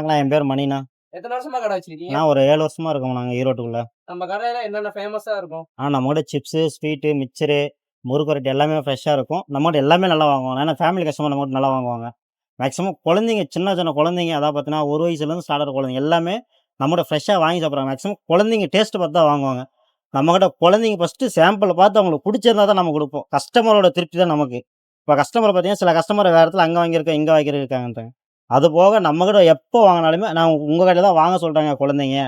வணக்கண்ணா. என் பேர் மணிண்ணா. எத்தன வருஷமா கடை வச்சிருக்கீங்க? நான் ஒரு 7 வருஷமா இருக்கோம் நாங்க ஈரோட்டுக்குள்ள. நம்ம கடையில என்னென்ன ஃபேமஸா இருக்கும்? நம்மகிட்ட சிப்ஸு, ஸ்வீட்டு, மிக்சரு, முறுக்கு ரொட்டி எல்லாமே ஃப்ரெஷ்ஷா இருக்கும். நம்மகிட்ட எல்லாமே நல்லா வாங்குவாங்க. ஏன்னா ஃபேமிலி கஸ்டமர் நம்மகிட்ட நல்லா வாங்குவாங்க. மேக்ஸிமம் குழந்தைங்க சின்ன சின்ன குழந்தைங்க அதாவது பார்த்தீங்கன்னா, 1 வயசுலேருந்து ஸ்டார்ட் ஆகுற குழந்தைங்க எல்லாமே நம்மகிட்ட ஃப்ரெஷ்ஷா வாங்கி சாப்பிடுறாங்க. மேக்ஸிமம் குழந்தைங்க டேஸ்ட் பார்த்து தான் வாங்குவாங்க. நம்மகிட்ட குழந்தைங்க ஃபஸ்ட்டு சாம்பிள பார்த்து அவங்களுக்கு புடிச்சிருந்தா தான் நம்ம குடுப்போம். கஸ்டமரோட திருப்தி தான் நமக்கு. இப்ப கஸ்டமர பார்த்தீங்கன்னா, சில கஸ்டமர் வேற இடத்துல அங்க வாங்கியிருக்கேன், இங்க வாங்கியிருக்காங்கன்றாங்க. அதுபோக நம்மகிட்ட எப்போ வாங்குனாலுமே, நான் உங்க கடையில தான் வாங்க சொல்றாங்க குழந்தைங்க.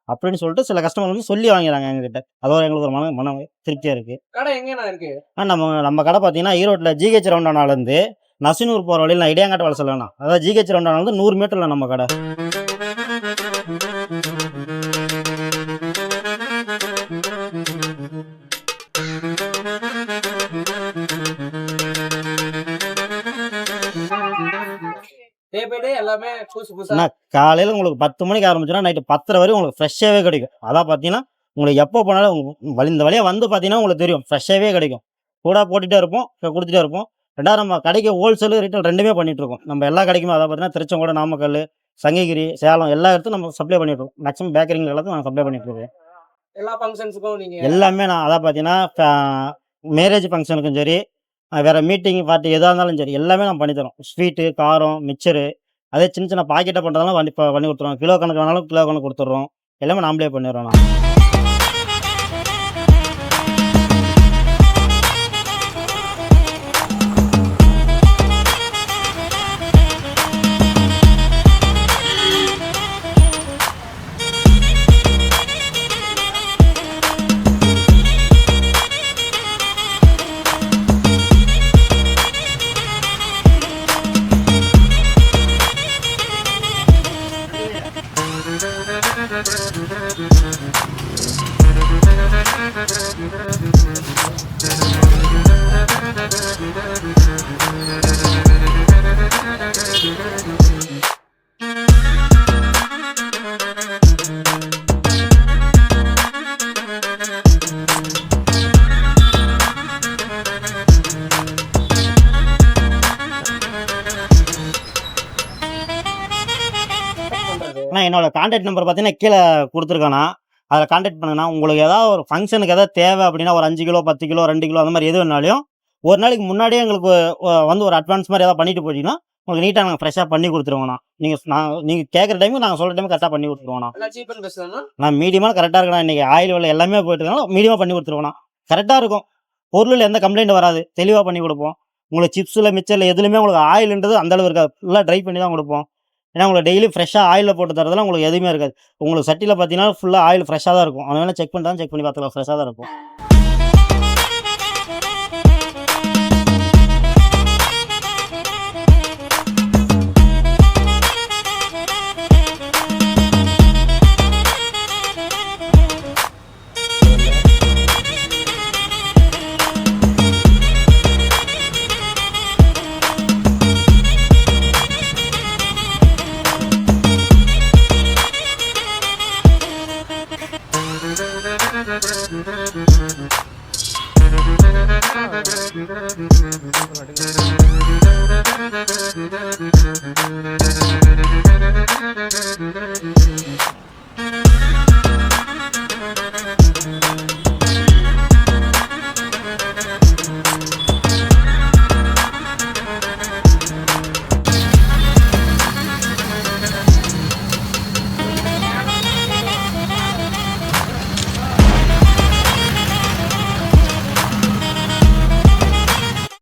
அப்படின்னு சொல்லிட்டு சில கஸ்டமர் வந்து சொல்லி வாங்கிறாங்க எங்ககிட்ட. அது ஒரு எங்களுக்கு ஒரு மன திருப்தியா இருக்கு. கடை எங்கண்ணா இருக்கு? நம்ம நம்ம கடை பார்த்தீங்கன்னா, ஈரோட்ல ஜிஹெச் ரவுண்டானாலேருந்து நசினூர் போற வழியில நான் இடையாங்காட்டு வலச சொல்லலாம். அதாவது ஜிஹெச் ரவுண்டானாலேருந்து 100 மீட்டர்ல நம்ம கடை. டே பை டே எல்லாமே புதுசு புதுசா. அண்ணா காலையில உங்களுக்கு 10 மணிக்கு ஆரம்பிச்சோன்னா நைட்டு 10:30 வரையும் உங்களுக்கு ஃப்ரெஷ்ஷாவே கிடைக்கும். அதான் பார்த்தீங்கன்னா, உங்களுக்கு எப்போ போனாலும் இந்த வழியா வந்து பார்த்தீங்கன்னா உங்களுக்கு தெரியும். ஃப்ரெஷ்ஷாவே கிடைக்கும். கூட போட்டுட்டே இருப்போம், குடுத்துட்டே இருப்போம். 2வது நம்ம கடைக்கு ஹோல்சேல், ரீட்டெயில் 2மே பண்ணிட்டுருக்கோம். நம்ம எல்லா கடைக்குமே அதாவது பார்த்தீங்கன்னா, திருச்செங்கோடு, நாமக்கல், சங்ககிரி, சேலம் எல்லா இடத்துக்கும் நம்ம சப்ளை பண்ணிட்டுருக்கோம். மேக்ஸிமம் பேக்கரிங்க எல்லாத்துக்கும் நாங்க சப்ளை பண்ணிட்டுருக்கோம். எல்லா ஃபங்ஷன்ஸுக்கும் நீங்க எல்லாமே நான் அதான் பார்த்தீங்கன்னா, மேரேஜ் ஃபங்ஷனுக்கும் சரி, வேற மீட்டிங், பார்ட்டி எதா இருந்தாலும் சரி, எல்லாமே நான் பண்ணி தரோம். ஸ்வீட்டு, காரம், மிக்சரு, அதே சின்ன சின்ன பாக்கெட்டா பண்ணுறதெல்லாம் பண்ணி குடுத்துருவோம். கிலோ கணக்கு வேணாலும் கிலோ கணக்கு குடுத்துடுறோம். எல்லாமே நாமளே பண்ணிடுறோம் நான். என்னோட கான்டாக்ட் நம்பர் பார்த்தீங்கன்னா கீழே குடுத்துருக்கேண்ணா. அதில கான்டாக்ட் பண்ணுங்கண்ணா. உங்களுக்கு ஏதாவது ஒரு ஃபங்ஷனுக்கு ஏதாவது தேவை அப்படின்னா, ஒரு 5 கிலோ, 10 கிலோ, 2 கிலோ அந்த மாரி எது வேணாலும், ஒரு நாளைக்கு முன்னாடியே எங்களுக்கு வந்து ஒரு அட்வான்ஸ் மாரி ஏதாவது பண்ணிட்டு போயிட்டீங்கன்னா, உங்களுக்கு நீட்டா நாங்க ஃப்ரெஷ்ஷா பண்ணி குடுத்துருவோண்ணா. நீங்க கேட்குற டைமுக்கு நாங்க சொல்ற டைமுக்கு கரெக்ட்டா பண்ணி குடுத்துருவோண்ணா. எல்லாம் சீப் அண்ட் பெஸ்ட் தானா? நான் மீடியமான கரெக்ட்டா இருக்குண்ணா. இன்னைக்கு ஆயில் விலை எல்லாமே போயிட்டு இருக்கனால மீடியமா பண்ணி குடுத்துருவோண்ணா. கரெக்ட்டா இருக்கும். பொருள்ல எந்த கம்ப்ளைண்ட் வராது. தெளிவா பண்ணி குடுப்போம். உங்களுக்கு சிப்ஸ்ல, மிக்சர்ல எதுலயுமே உங்களுக்கு ஆயில்ன்றது அந்த அளவு இருக்காது. ஃபுல்லா ட்ரை பண்ணி தான் குடுப்போம். ஏன்னா உங்களுக்கு டெய்லி ஃப்ரெஷ்ஷா ஆயில்ல போட்டு தரதுல உங்களுக்கு எதுவுமே இருக்காது. உங்களுக்கு சட்டியில பார்த்தீங்கன்னா, ஃபுல்லா ஆயில் ஃப்ரெஷ்ஷா தான் இருக்கும். அதனால செக் பண்ணி பார்த்துக்கலாம். ஃப்ரெஷ்ஷா தான் இருக்கும்.